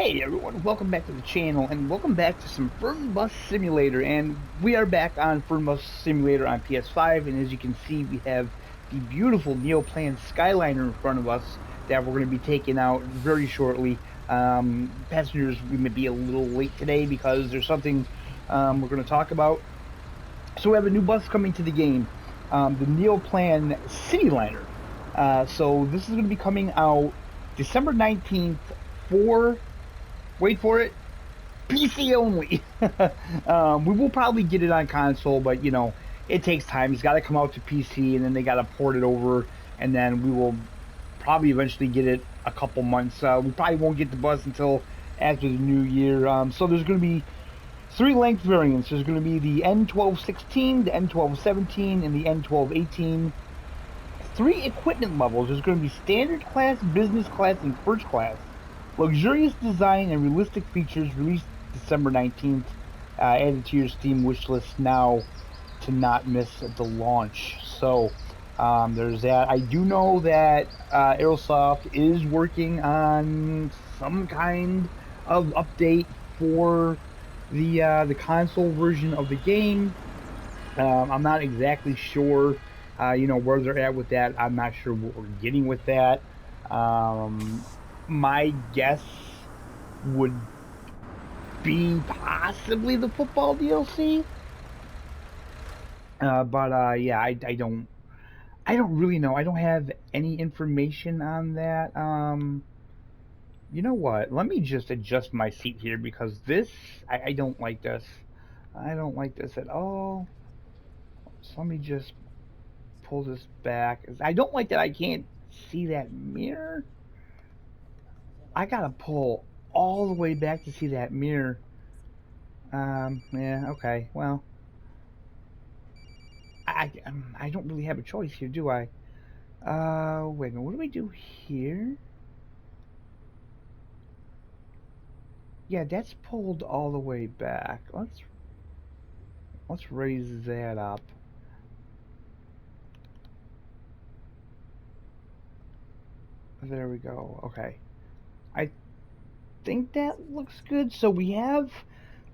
Hey everyone, welcome back to the channel and welcome back to some Fernbus Simulator, and we are back on Fernbus Simulator on PS5, and as you can see we have the beautiful Neoplan Skyliner in front of us that we're going to be taking out very shortly. Passengers, we may be a little late today because there's something we're going to talk about. So we have a new bus coming to the game, the Neoplan Cityliner. So this is going to be coming out December 19th for, wait for it, PC only. We will probably get it on console, but you know, it takes time. It's got to come out to PC, and then they got to port it over, and then we will probably eventually get it a couple months. We probably won't get the bus until after the new year. So there's going to be three length variants. There's going to be the N1216, the N1217, and the N1218. Three equipment levels. There's going to be standard class, business class, and first class. Luxurious design and realistic features, released December 19th. Added to your Steam wishlist now to not miss the launch. So there's that. I do know that Aerosoft is working on some kind of update for the console version of the game. I'm not exactly sure where they're at with that. I'm not sure what we're getting with that. My guess would be possibly the football DLC. Yeah, I don't really know. I don't have any information on that. You know what? Let me just adjust my seat here because this, I don't like this. I don't like this at all. So let me just pull this back. I don't like that I can't see that mirror. I gotta pull all the way back to see that mirror. Yeah, okay, well, I don't really have a choice here, do I? Wait a minute, what do we do here? Yeah, that's pulled all the way back. Let's raise that up. There we go. Okay. I think that looks good. So we have,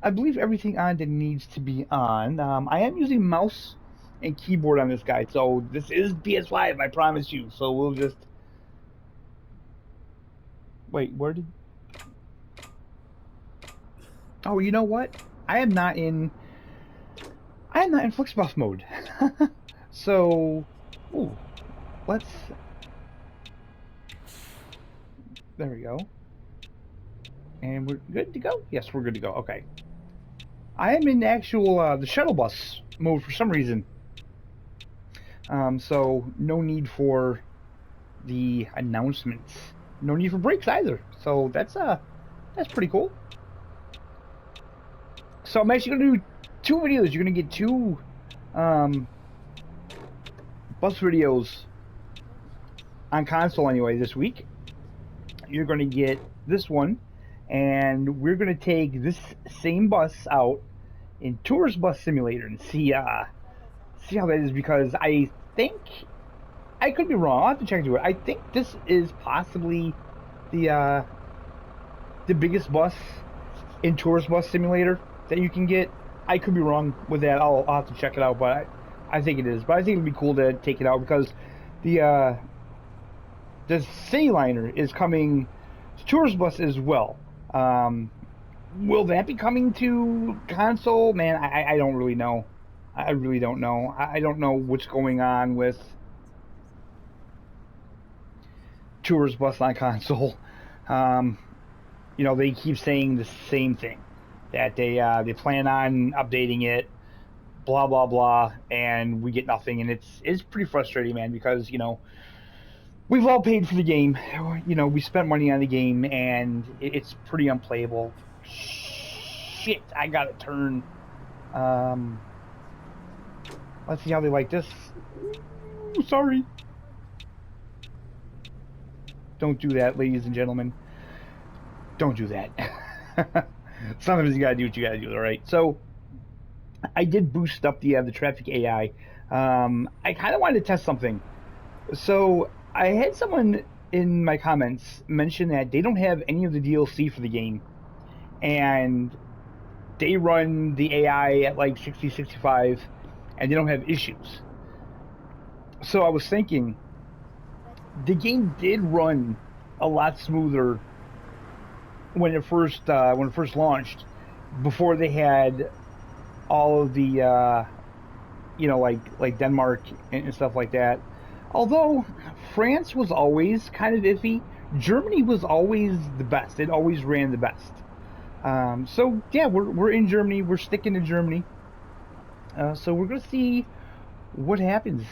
I believe, everything on that needs to be on. I am using mouse and keyboard on this guy, so this is PS5, I promise you. So we'll just wait. Where did? Oh, you know what? I am not in FlixBus mode. So, ooh, let's. There we go. And we're good to go? Yes, we're good to go. Okay. I am in the actual, the shuttle bus mode for some reason. So no need for the announcements. No need for brakes either. So that's pretty cool. So I'm actually going to do two videos. You're going to get two, bus videos on console anyway this week. You're going to get this one, and we're going to take this same bus out in Tourist Bus Simulator and see how that is, because I think, I could be wrong, I'll have to check into it. I think this is possibly the biggest bus in Tourist Bus Simulator that you can get. I could be wrong with that. I'll have to check it out, but I think it is. But I think it'd be cool to take it out because the Cityliner is coming to Tourist Bus as well. Will that be coming to console? Man, I don't really know. I really don't know. I don't know what's going on with Tourist Bus on console. You know, they keep saying the same thing, that they plan on updating it, blah blah blah, and we get nothing, and it's pretty frustrating, man, because you know, we've all paid for the game. You know, we spent money on the game, and it's pretty unplayable. Shit, I gotta turn. Let's see how they like this. Ooh, sorry. Don't do that, ladies and gentlemen. Don't do that. Sometimes you gotta do what you gotta do, alright? So, I did boost up the traffic AI. I kind of wanted to test something. So, I had someone in my comments mentioned that they don't have any of the DLC for the game, and they run the AI at like 60, 65, and they don't have issues. So I was thinking, the game did run a lot smoother when it first launched, before they had all of the like Denmark and stuff like that. Although France was always kind of iffy, Germany was always the best. It always ran the best. So yeah, we're in Germany. We're sticking to Germany. So we're gonna see what happens.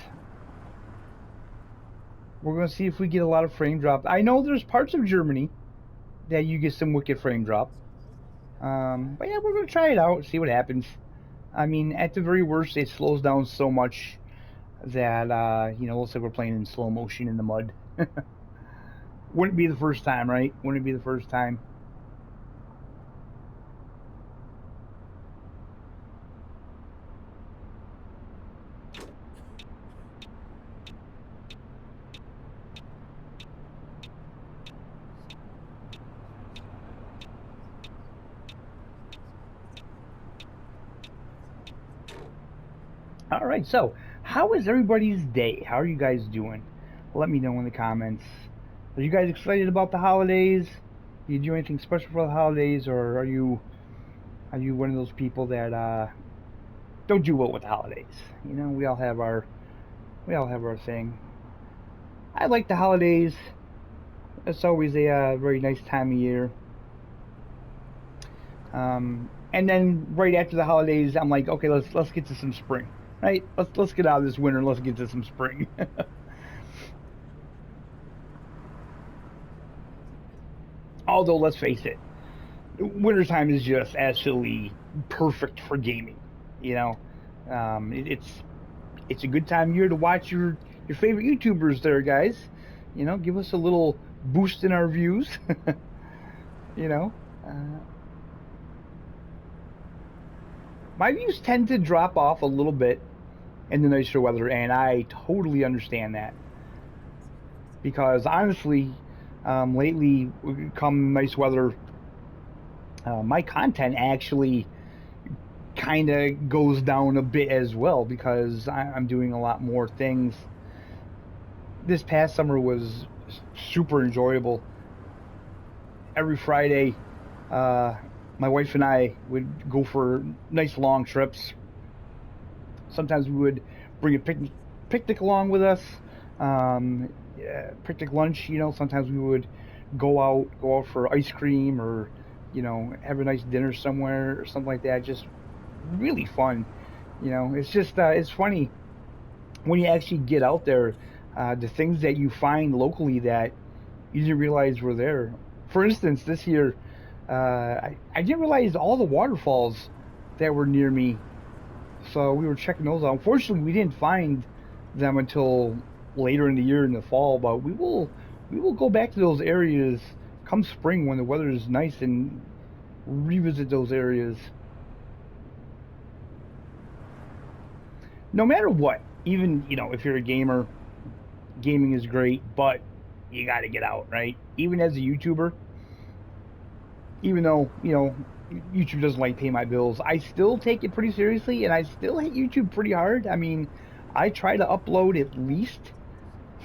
We're gonna see if we get a lot of frame drop. I know there's parts of Germany that you get some wicked frame drop. But yeah, we're gonna try it out, see what happens. I mean, at the very worst, it slows down so much that looks like we're playing in slow motion in the mud. Wouldn't be the first time, right? Wouldn't be the first time. All right, so how is everybody's day? How are you guys doing? Let me know in the comments. Are you guys excited about the holidays? Do you do anything special for the holidays, or are you one of those people that don't do well with the holidays? You know, we all have our thing. I like the holidays. It's always a very nice time of year. And then right after the holidays, I'm like, okay, let's get to some spring, right? Let's get out of this winter and let's get to some spring. Although, let's face it, wintertime is just absolutely perfect for gaming. You know, it's a good time of year to watch your favorite YouTubers there, guys. You know, give us a little boost in our views. You know, my views tend to drop off a little bit in the nicer weather, and I totally understand that. Because honestly, lately, come nice weather, my content actually kind of goes down a bit as well, because I'm doing a lot more things. This past summer was super enjoyable. Every Friday, my wife and I would go for nice long trips. Sometimes we would bring a picnic along with us, picnic lunch. You know, sometimes we would go out for ice cream, or have a nice dinner somewhere or something like that. Just really fun. You know, it's just it's funny when you actually get out there, the things that you find locally that you didn't realize were there. For instance, this year, I didn't realize all the waterfalls that were near me, so we were checking those out. Unfortunately, we didn't find them until later in the year, in the fall, but we will go back to those areas come spring when the weather is nice, and revisit those areas. No matter what, even if you're a gamer, gaming is great, but you got to get out, right? Even as a YouTuber, even though YouTube doesn't like pay my bills, I still take it pretty seriously, and I still hit YouTube pretty hard. I mean, I try to upload at least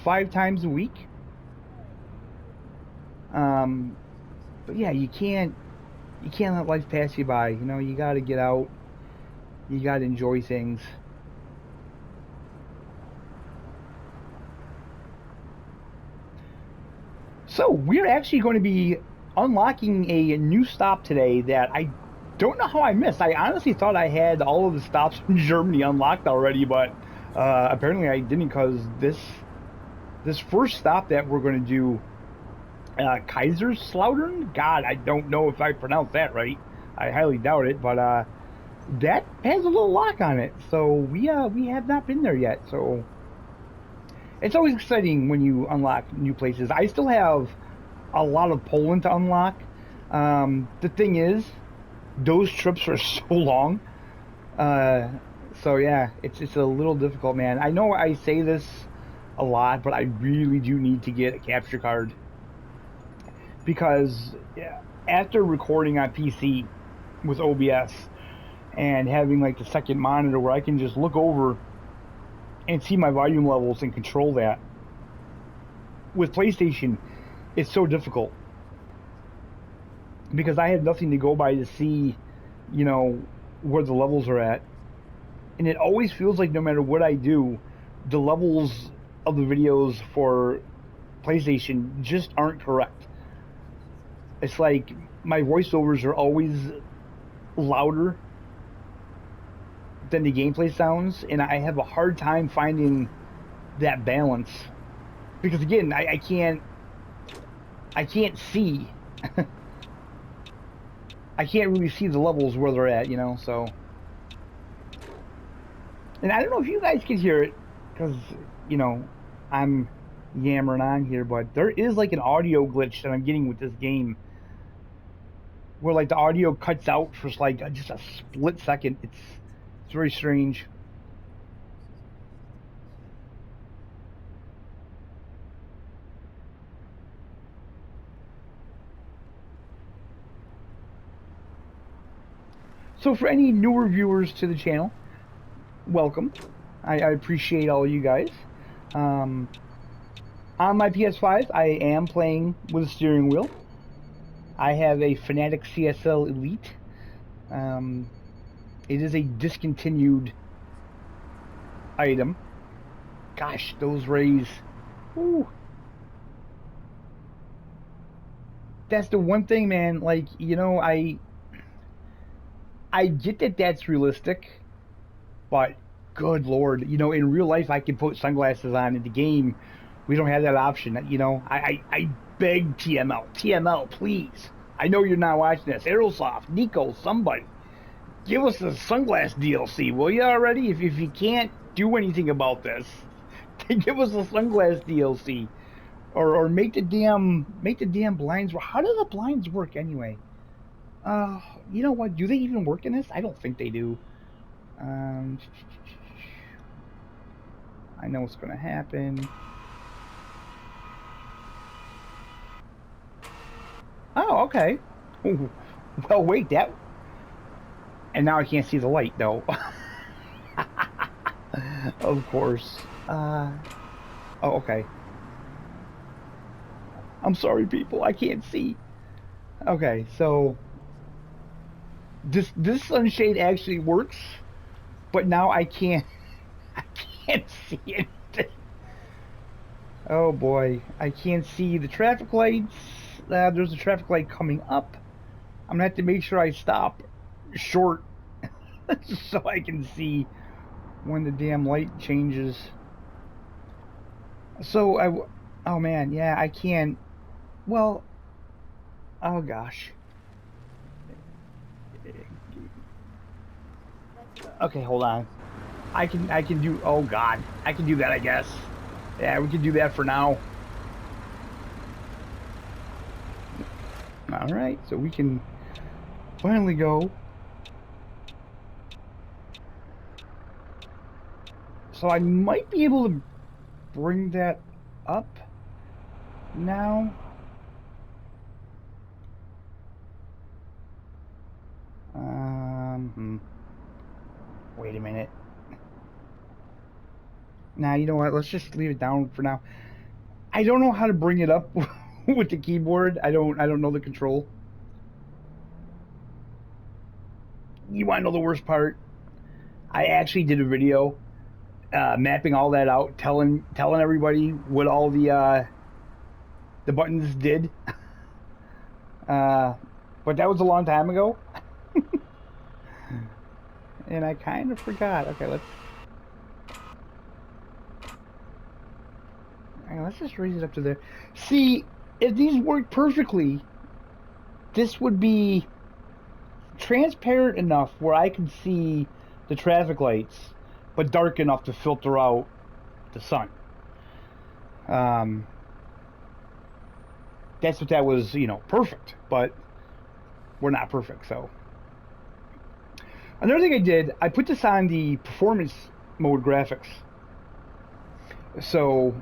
5 times a week. But yeah, you can't let life pass you by. You got to get out. You got to enjoy things. So we're actually going to be unlocking a new stop today that I don't know how I missed. I honestly thought I had all of the stops in Germany unlocked already, but apparently I didn't, because this first stop that we're going to do, Kaiserslautern. God, I don't know if I pronounced that right. I highly doubt it, but that has a little lock on it. So we have not been there yet. So it's always exciting when you unlock new places. I still have a lot of Poland to unlock. The thing is, those trips are so long. So yeah, it's a little difficult, man. I know I say this a lot, but I really do need to get a capture card because after recording on PC with OBS and having like the second monitor where I can just look over and see my volume levels and control that, with PlayStation it's so difficult because I have nothing to go by to see, you know, where the levels are at. And it always feels like no matter what I do, the levels of the videos for PlayStation just aren't correct. It's like my voiceovers are always louder than the gameplay sounds, and I have a hard time finding that balance. Because again, I can't see. I can't really see the levels where they're at, you know, so. And I don't know if you guys can hear it, because, you know, I'm yammering on here, but there is like an audio glitch that I'm getting with this game, where like the audio cuts out for like just a split second. It's very strange. So for any newer viewers to the channel, welcome. I appreciate all you guys. On my PS5, I am playing with a steering wheel. I have a Fanatic CSL Elite. It is a discontinued item. Gosh, those rays. Ooh. That's the one thing, man. Like, you know, I get that that's realistic, but good lord, you know, in real life I can put sunglasses on. In the game, we don't have that option. You know, I beg TML, please. I know you're not watching this. Aerosoft, Nico, somebody, give us the sunglass DLC, will you already? If you can't do anything about this, give us the sunglass DLC, or make the damn blinds work. How do the blinds work anyway? You know what? Do they even work in this? I don't think they do. I know what's going to happen. Oh, okay. Ooh. Well, wait, that... And now I can't see the light, though. Of course. Oh, okay. I'm sorry, people. I can't see. Okay, so... This sunshade actually works, but now I can't see anything. Oh boy, I can't see the traffic lights. There's a traffic light coming up. I'm gonna have to make sure I stop short so I can see when the damn light changes. So oh man, yeah, I can't. Well, oh gosh. Okay, hold on. I can do, oh god, I can do that, I guess. Yeah, we can do that for now. Alright, so we can finally go. So I might be able to bring that up now. Wait a minute. Nah, you know what? Let's just leave it down for now. I don't know how to bring it up with the keyboard. I don't know the control. You want to know the worst part? I actually did a video mapping all that out, telling everybody what all the buttons did. But that was a long time ago. And I kind of forgot. Okay, let's just raise it up to there. See, if these worked perfectly, this would be transparent enough where I can see the traffic lights, but dark enough to filter out the sun. That's what that was, you know, perfect, but we're not perfect, so. Another thing I did, I put this on the performance mode graphics. So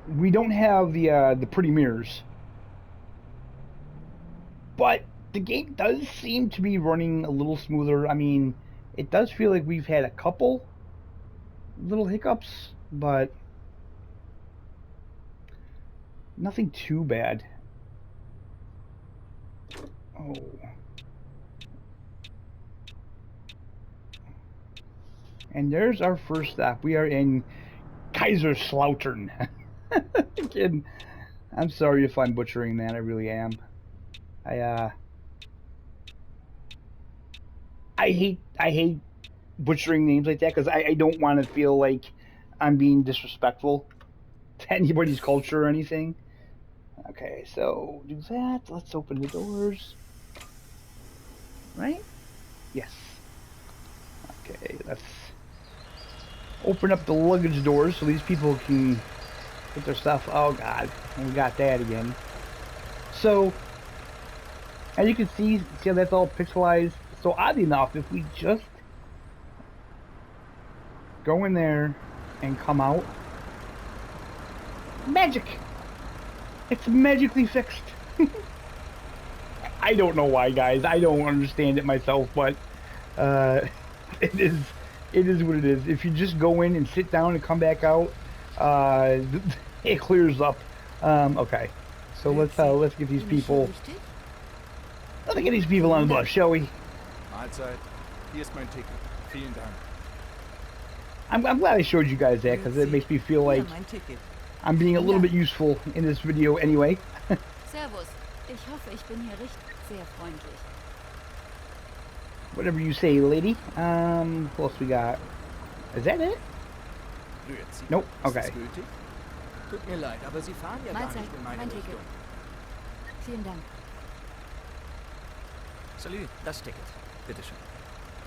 we don't have the pretty mirrors, but the game does seem to be running a little smoother. I mean, it does feel like we've had a couple little hiccups, but nothing too bad. Oh. And there's our first stop. We are in Kaiserslautern. Again, I'm sorry if I'm butchering that. I really am. I hate butchering names like that because I don't want to feel like I'm being disrespectful to anybody's culture or anything. Okay, so do that. Let's open the doors. Right? Yes. Okay, let's open up the luggage doors so these people can put their stuff. Oh god, we got that again. So, as you can see how that's all pixelized. So oddly enough, if we just go in there and come out, magic! It's magically fixed. I don't know why, guys. I don't understand it myself, but it is what it is. If you just go in and sit down and come back out, it clears up. Okay, so let's get these people. Let's get these people on the bus, shall we? Mahlzeit. Hier ist mein Ticket. Vielen Dank. I'm glad I showed you guys that because it makes me feel like I'm being a little bit useful in this video anyway. Servus. Ich hoffe, ich bin hier richtig sehr freundlich. Whatever you say, lady. What else we got? Is that it? Nope. Okay. Tut mir leid, aber Sie fahren ja gar nicht in meine Richtung. Vielen Dank. Salut, das Ticket. Bitteschön.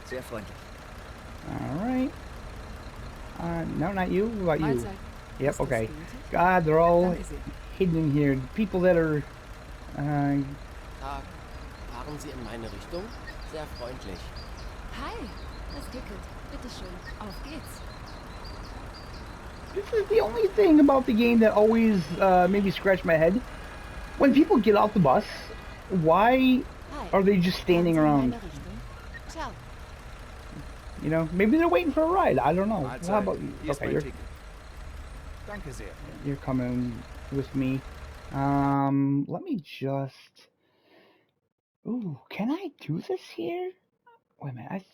Sehr freundlich. Alright. No, not you. What about you? Mahlzeit. Yep, okay. God, they're all hidden in here. The people that are... Tag. Fahren Sie in meine Richtung? Sehr freundlich. Hi. Das Ticket. Bitteschön. Auf geht's. This is the only thing about the game that always made me scratch my head. When people get off the bus, why are they just standing around? Ciao. You know, maybe they're waiting for a ride. I don't know. How about you? Okay, you're coming with me. Let me just... Ooh, can I do this here? Wait a minute, I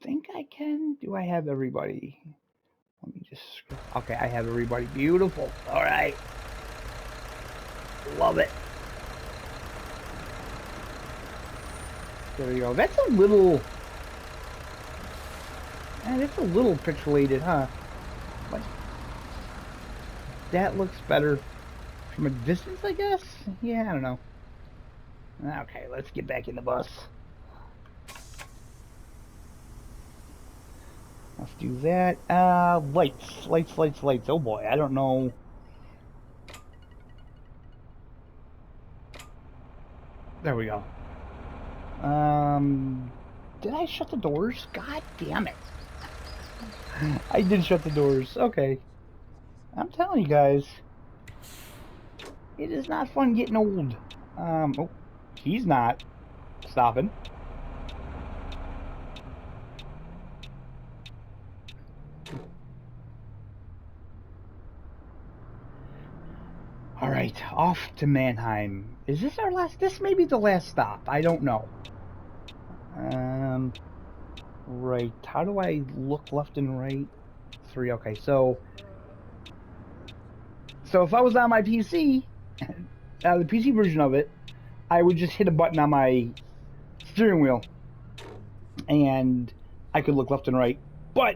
think I can. Do I have everybody? Let me just... Okay, I have everybody. Beautiful. Alright. Love it. There we go. That's a little... Man, it's a little pixelated, huh? But that looks better from a distance, I guess? Yeah, I don't know. Okay, let's get back in the bus. Let's do that. Lights. Oh boy, I don't know. There we go. Did I shut the doors? God damn it. I did shut the doors. Okay. I'm telling you guys. It is not fun getting old. Oh, he's not stopping. Alright, off to Mannheim. Is this our last? This may be the last stop. I don't know. Right. How do I look left and right? 3. Okay, so if I was on my PC, the PC version of it, I would just hit a button on my steering wheel, and I could look left and right. But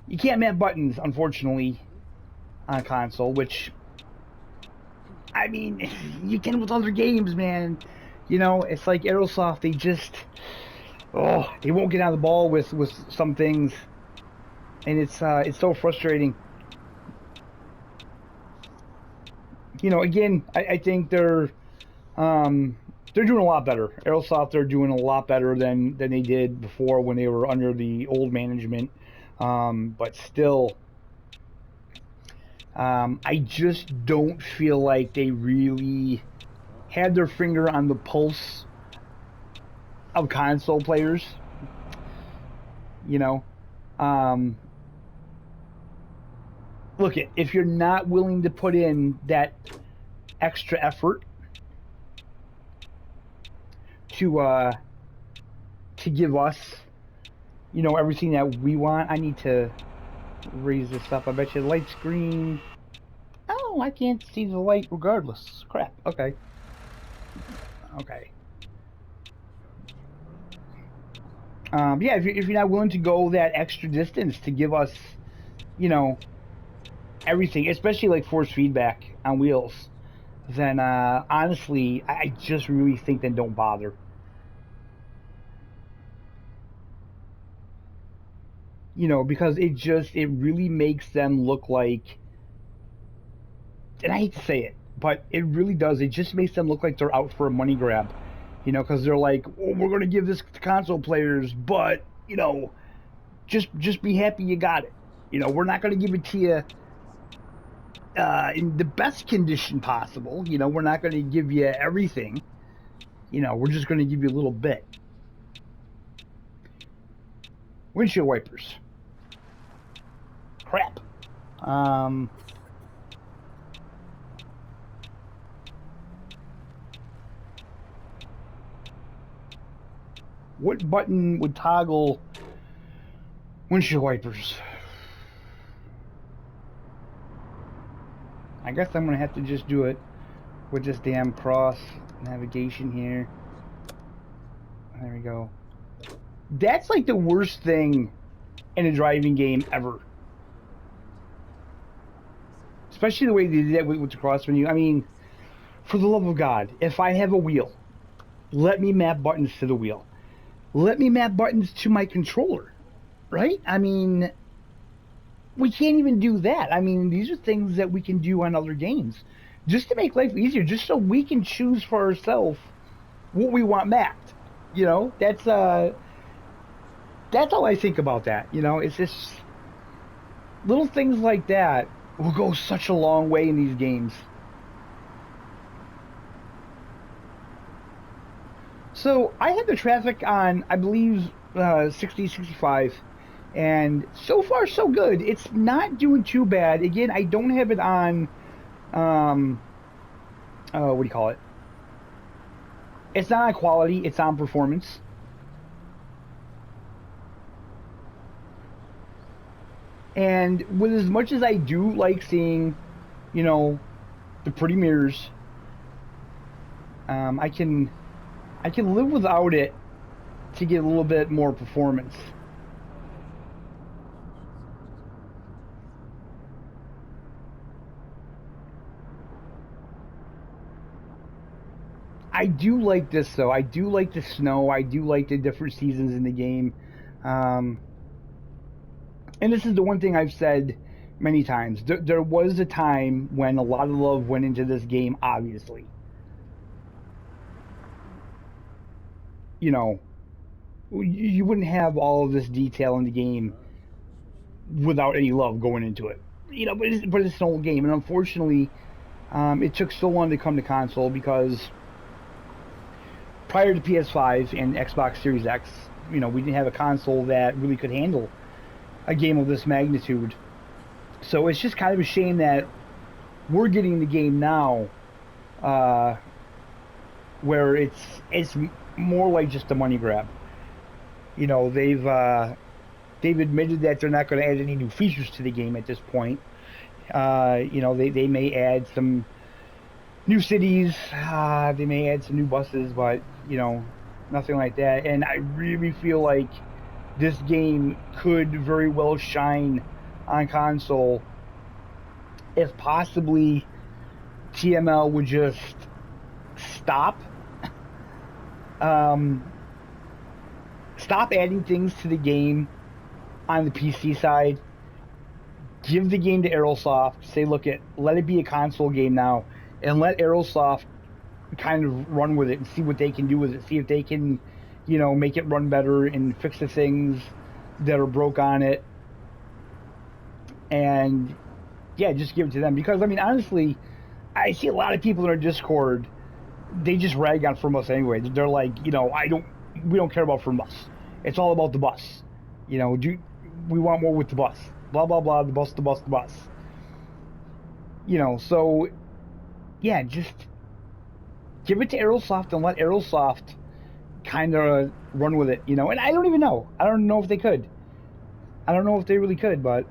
you can't map buttons, unfortunately, on a console, which, I mean, you can with other games, man. You know, it's like Aerosoft, they just... Oh, they won't get on the ball with some things, and it's so frustrating. You know, again, I think they're doing a lot better. Aerosoft, they're doing a lot better than they did before when they were under the old management. But still, I just don't feel like they really had their finger on the pulse of console players. You know, look, if you're not willing to put in that extra effort to give us, you know, everything that we want. I need to raise this up. I bet you the light's green. Oh, I can't see the light regardless. Crap. Okay. Okay. Yeah, if you're not willing to go that extra distance to give us, you know, everything, especially like force feedback on wheels, then honestly, I just really think then don't bother. You know, because it really makes them look like, and I hate to say it, but it really does. It just makes them look like they're out for a money grab. You know, because they're like, oh, we're going to give this to console players, but, you know, just be happy you got it. You know, we're not going to give it to you in the best condition possible. You know, we're not going to give you everything. You know, we're just going to give you a little bit. Windshield wipers. Crap. What button would toggle windshield wipers? I guess I'm going to have to just do it with this damn cross navigation here. There we go. That's like the worst thing in a driving game ever. Especially the way they did that with the cross menu. I mean, for the love of God, if I have a wheel, let me map buttons to the wheel. Let me map buttons to my controller, right? I mean, we can't even do that. I mean, these are things that we can do on other games just to make life easier, just so we can choose for ourselves what we want mapped. You know, that's how I think about that. You know, it's just little things like that will go such a long way in these games. So I had the traffic on, I believe, 60, 65, and so far so good. It's not doing too bad. Again, I don't have it on, what do you call it? It's not on quality, it's on performance. And with as much as I do like seeing, you know, the pretty mirrors, I can live without it to get a little bit more performance. I do like this though. I do like the snow. I do like the different seasons in the game. And this is the one thing I've said many times. There was a time when a lot of love went into this game, obviously. You know, you wouldn't have all of this detail in the game without any love going into it. You know, but it's an old game. And unfortunately, it took so long to come to console because prior to PS5 and Xbox Series X, you know, we didn't have a console that really could handle a game of this magnitude. So it's just kind of a shame that we're getting the game now where it's more like just a money grab. You know, they've admitted that they're not going to add any new features to the game at this point. You know, they may add some new cities, they may add some new buses, but, you know, nothing like that. And I really feel like this game could very well shine on console if possibly TML would just stop adding things to the game on the PC side. Give the game to Aerosoft. Say, look, let it be a console game now, and let Aerosoft kind of run with it and see what they can do with it. See if they can, you know, make it run better and fix the things that are broke on it. And yeah, just give it to them. Because, I mean, honestly, I see a lot of people in our Discord, they just rag on Fernbus anyway. They're like, you know, we don't care about Fernbus. It's all about the bus. You know, we want more with the bus. Blah, blah, blah, the bus, the bus, the bus. You know, so, yeah, just give it to Aerosoft and let Aerosoft kind of run with it, you know. And I don't even know. I don't know if they could. I don't know if they really could, but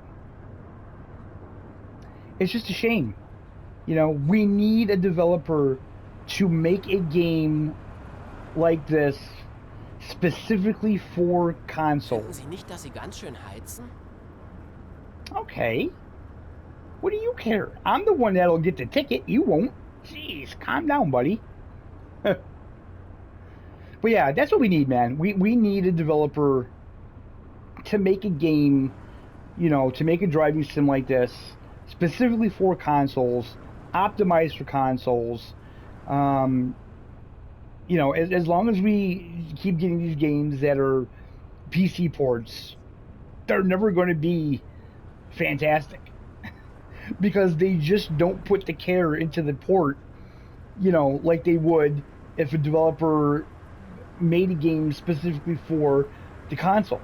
it's just a shame. You know, we need a developer to make a game like this specifically for console. Finden Sie nicht, dass Sie ganz schön heizen? Okay. What do you care? I'm the one that'll get the ticket. You won't. Jeez, calm down, buddy. But yeah, that's what we need, man. We need a developer to make a game, you know, to make a driving sim like this, specifically for consoles, optimized for consoles. You know, as long as we keep getting these games that are PC ports, they're never going to be fantastic because they just don't put the care into the port, you know, like they would if a developer made a game specifically for the console.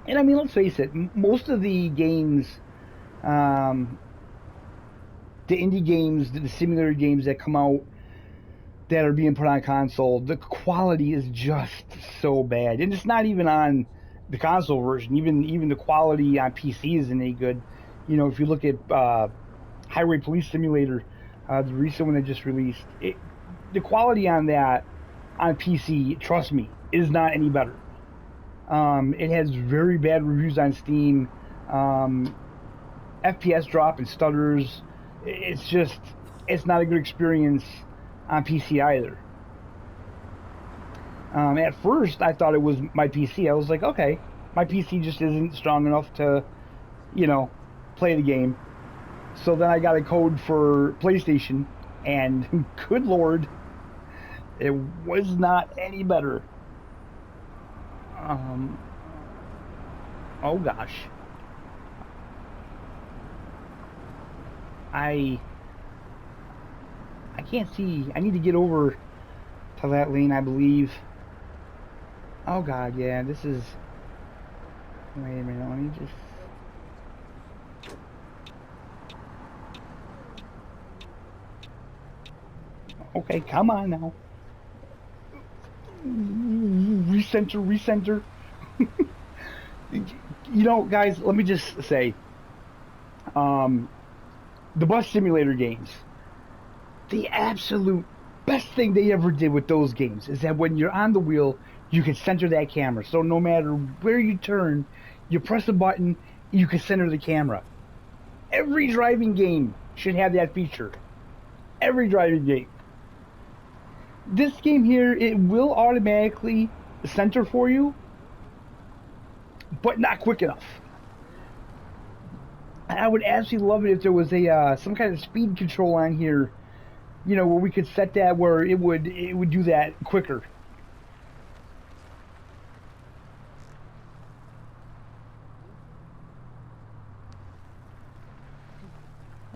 And I mean, let's face it, most of the games, the indie games, the simulator games that come out that are being put on console, the quality is just so bad. And it's not even on the console version. Even the quality on PC isn't any good. You know, if you look at Highway Police Simulator, the recent one that just released, the quality on that on PC, trust me, is not any better. It has very bad reviews on Steam. FPS drop and stutters. It's not a good experience on PC either. At first, I thought it was my PC. I was like, okay, my PC just isn't strong enough to, you know, play the game. So then I got a code for PlayStation, and good lord, it was not any better. Oh gosh. I can't see. I need to get over to that lane, I believe. Oh god, yeah, this is... Wait a minute, let me just... Okay, come on now. Recenter. You know, guys, let me just say, the bus simulator games, the absolute best thing they ever did with those games is that when you're on the wheel, you can center that camera. So no matter where you turn, you press a button, you can center the camera. Every driving game should have that feature. Every driving game. This game here, it will automatically center for you, but not quick enough. I would absolutely love it if there was a some kind of speed control on here, you know, where we could set that where it would do that quicker.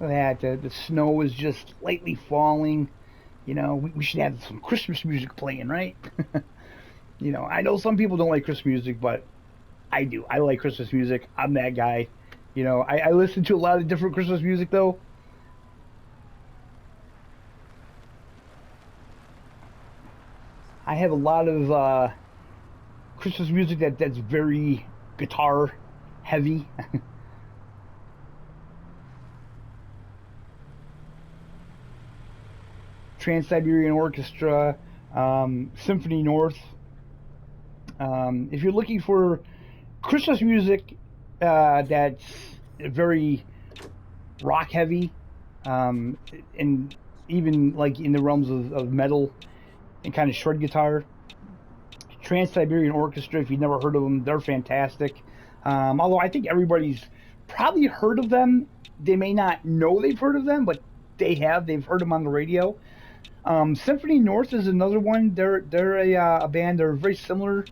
Look at that, the snow is just lightly falling. You know, we should have some Christmas music playing, right? You know, I know some people don't like Christmas music, but I do. I like Christmas music. I'm that guy. You know, I listen to a lot of different Christmas music, though. I have a lot of Christmas music that's very guitar heavy. Trans-Siberian Orchestra, Symphony North. If you're looking for Christmas music that's very rock heavy, and even like in the realms of metal and kind of shred guitar, Trans-Siberian Orchestra, if you've never heard of them, they're fantastic. Although I think everybody's probably heard of them. They may not know they've heard of them, but they've heard them on the radio. Symphony North is another one. They're a band. They're very similar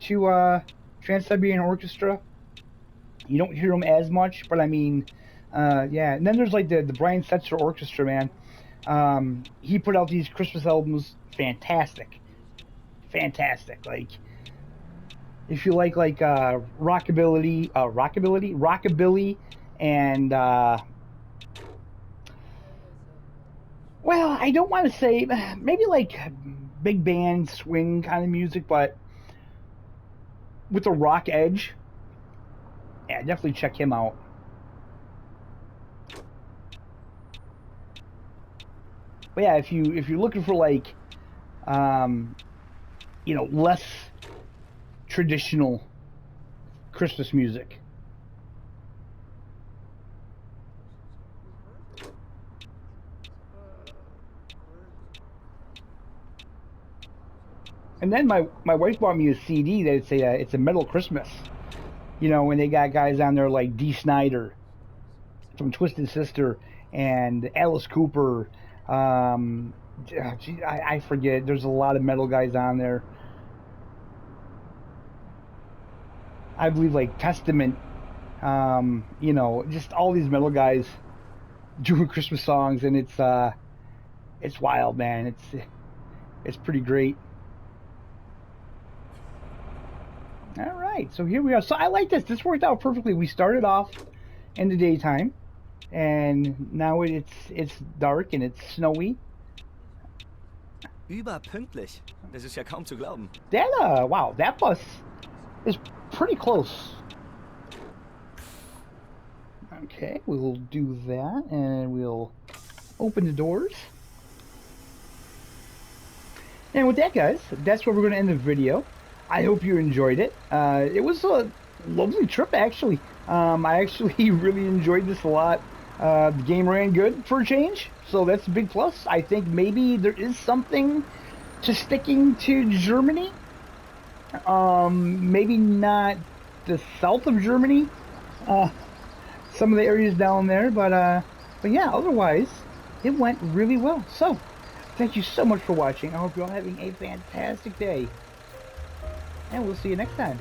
to Trans-Siberian Orchestra. You don't hear them as much, but I mean, yeah. And then there's like the Brian Setzer Orchestra, man. He put out these Christmas albums, fantastic, fantastic. Like, if you like rockabilly, and well, I don't want to say maybe like big band swing kind of music, but with a rock edge. Yeah, definitely check him out. But yeah, if you're looking for like, you know, less traditional Christmas music. And then my wife bought me a CD that it's a metal Christmas. You know, when they got guys on there like Dee Snider from Twisted Sister and Alice Cooper. I forget. There's a lot of metal guys on there. I believe like Testament. You know, just all these metal guys doing Christmas songs, and it's wild, man. It's pretty great. All right, so here we are. So I like this. This worked out perfectly. We started off in the daytime, and now it's dark and it's snowy. Überpünktlich. Das ist ja kaum zu glauben. That wow, that bus is pretty close. Okay, we'll do that, and we'll open the doors. And with that, guys, that's where we're going to end the video. I hope you enjoyed it. It was a lovely trip, actually. I actually really enjoyed this a lot. The game ran good for a change, so that's a big plus. I think maybe there is something to sticking to Germany. Maybe not the south of Germany. Some of the areas down there, but yeah, otherwise, it went really well. So, thank you so much for watching. I hope you're all having a fantastic day. And we'll see you next time.